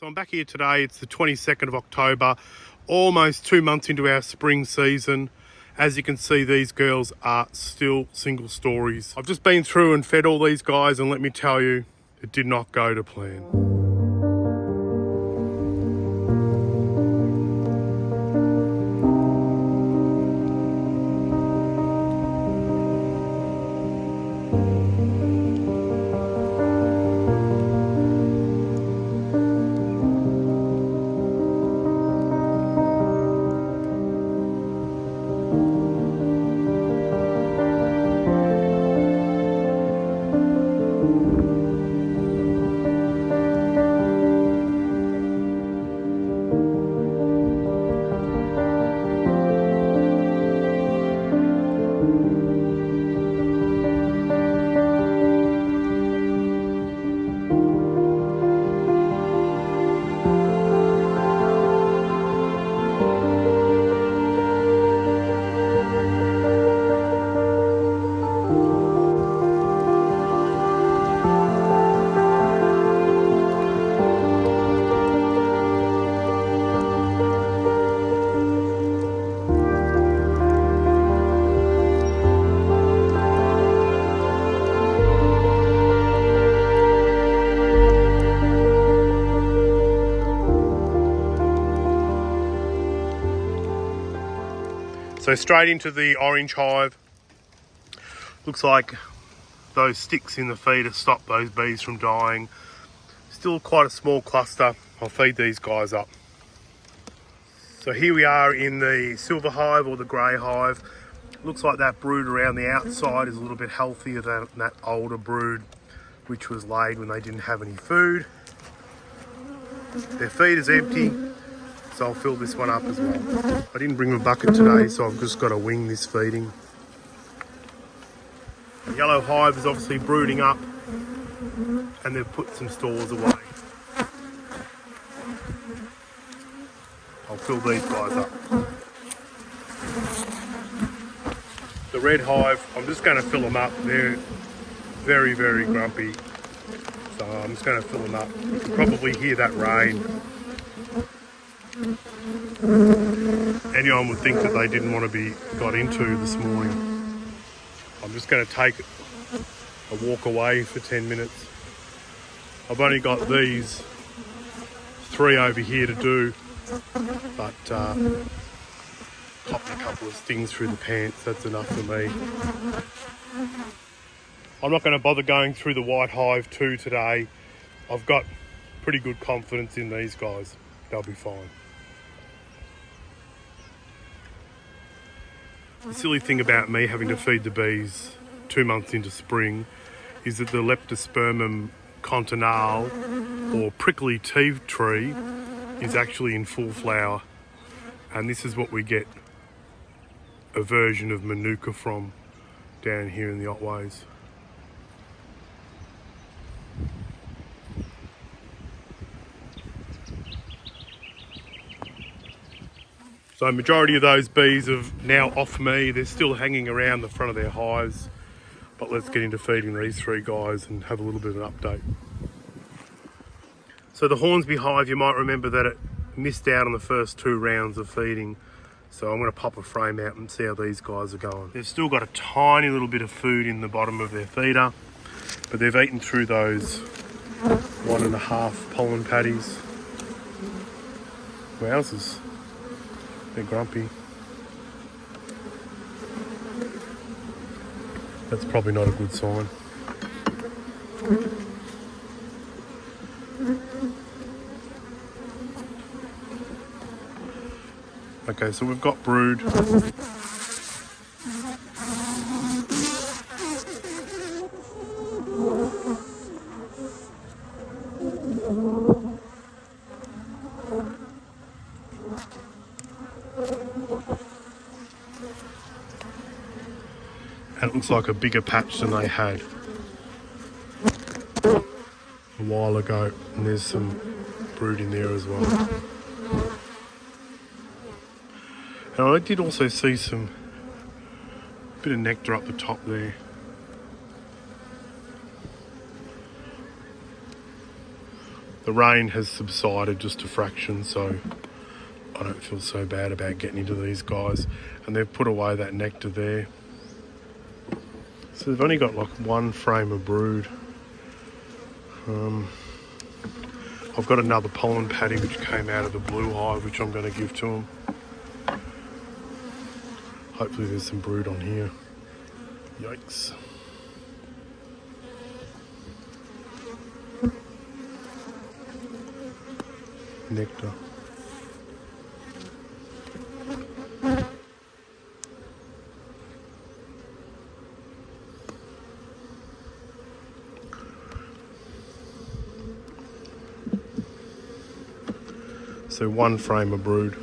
So I'm back here today. It's the 22nd of October, almost 2 months into our spring season. As you can see, these girls are still single stories. I've just been through and fed all these guys, and let me tell you, it did not go to plan. So straight into the orange hive. Looks like those sticks in the feeder stop those bees from dying. Still quite a small cluster. I'll feed these guys up. So here we are in the silver hive or the grey hive. Looks like that brood around the outside is a little bit healthier than that older brood, which was laid when they didn't have any food. Their feed is empty. So I'll fill this one up as well. I didn't bring my bucket today, so I've just got to wing this feeding. The yellow hive is obviously brooding up, and they've put some stores away. I'll fill these guys up. The red hive, I'm just going to fill them up. They're very, very grumpy. So I'm just going to fill them up. You can probably hear that rain. Anyone would think that they didn't want to be got into this morning. I'm just going to take a walk away for 10 minutes. I've only got these 3 over here to do, but popped a couple of stings through the pants, that's enough for me. I'm not going to bother going through the white hive too today. I've got pretty good confidence in these guys. They'll be fine. The silly thing about me having to feed the bees 2 months into spring is that the Leptospermum continenale, or prickly tea tree, is actually in full flower, and this is what we get a version of Manuka from down here in the Otways. So majority of those bees have now off me. They're still hanging around the front of their hives. But let's get into feeding these 3 guys and have a little bit of an update. So the Hornsby hive, you might remember that it missed out on the first 2 rounds of feeding. So I'm going to pop a frame out and see how these guys are going. They've still got a tiny little bit of food in the bottom of their feeder, but they've eaten through those 1.5 pollen patties. Wowzers. They're grumpy. That's probably not a good sign. Okay, so we've got brood. And it looks like a bigger patch than they had a while ago, and there's some brood in there as well. And I did also see some bit of nectar up the top there. The The rain has subsided just a fraction, so I don't feel so bad about getting into these guys. And they've put away that nectar there. So they've only got like one frame of brood. I've got another pollen patty which came out of the blue hive, which I'm going to give to them. Hopefully there's some brood on here. Yikes. Nectar. So one frame of brood.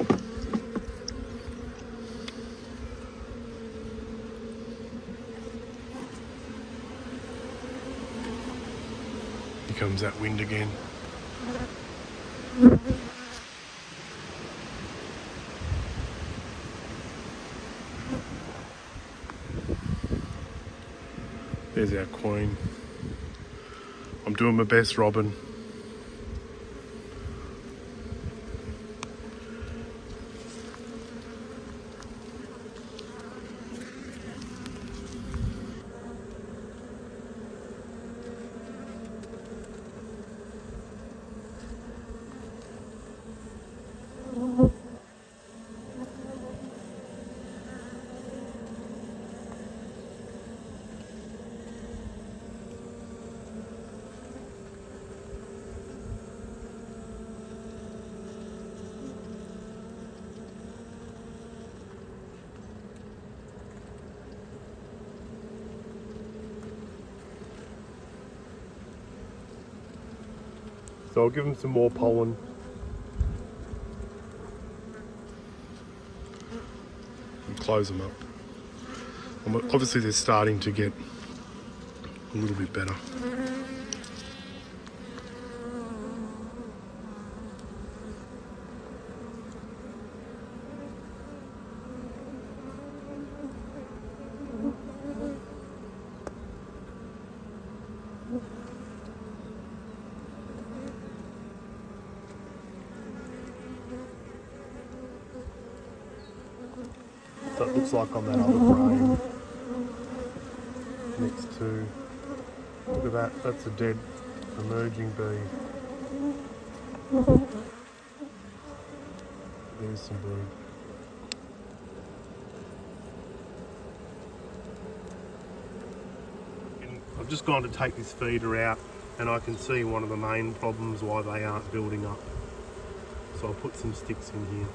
Here comes that wind again. There's our queen. I'm doing my best, Robin. So I'll give them some more pollen. And close them up. Obviously they're starting to get a little bit better. So it looks like on that other frame next to, look at that, that's a dead emerging bee. There's some brood. And I've just gone to take this feeder out and I can see one of the main problems why they aren't building up. So I'll put some sticks in here.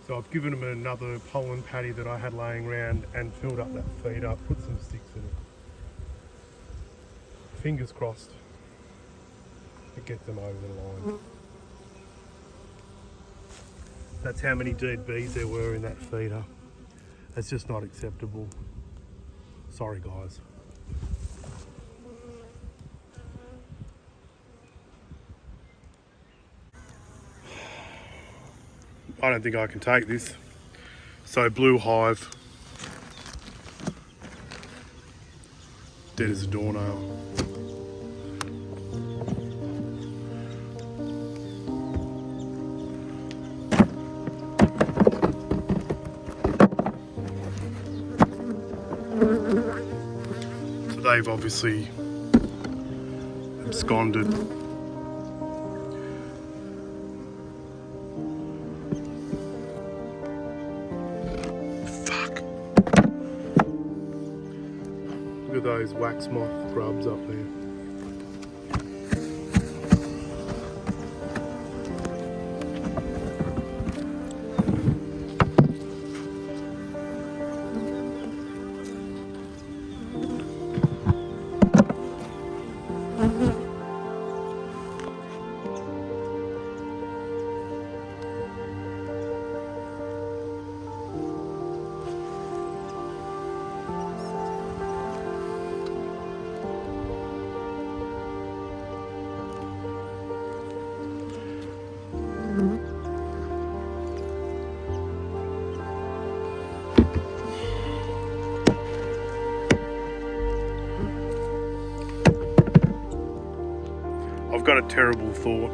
So I've given them another pollen patty that I had laying around and filled up that feeder, put some sticks in it. Fingers crossed it gets them over the line. That's how many dead bees there were in that feeder. It's just not acceptable. Sorry guys. I don't think I can take this. So blue hive, dead as a doornail. So they've obviously absconded. Look at those wax moth grubs up there. I've got a terrible thought.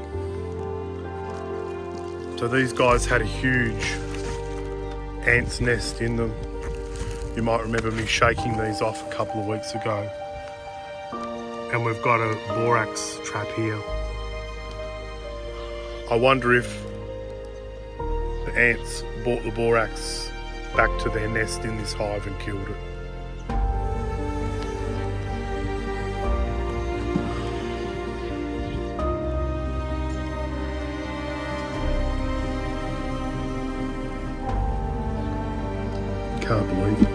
So these guys had a huge ant's nest in them. You might remember me shaking these off a couple of weeks ago. And we've got a borax trap here. I wonder if the ants brought the borax back to their nest in this hive and killed it. Can't believe it.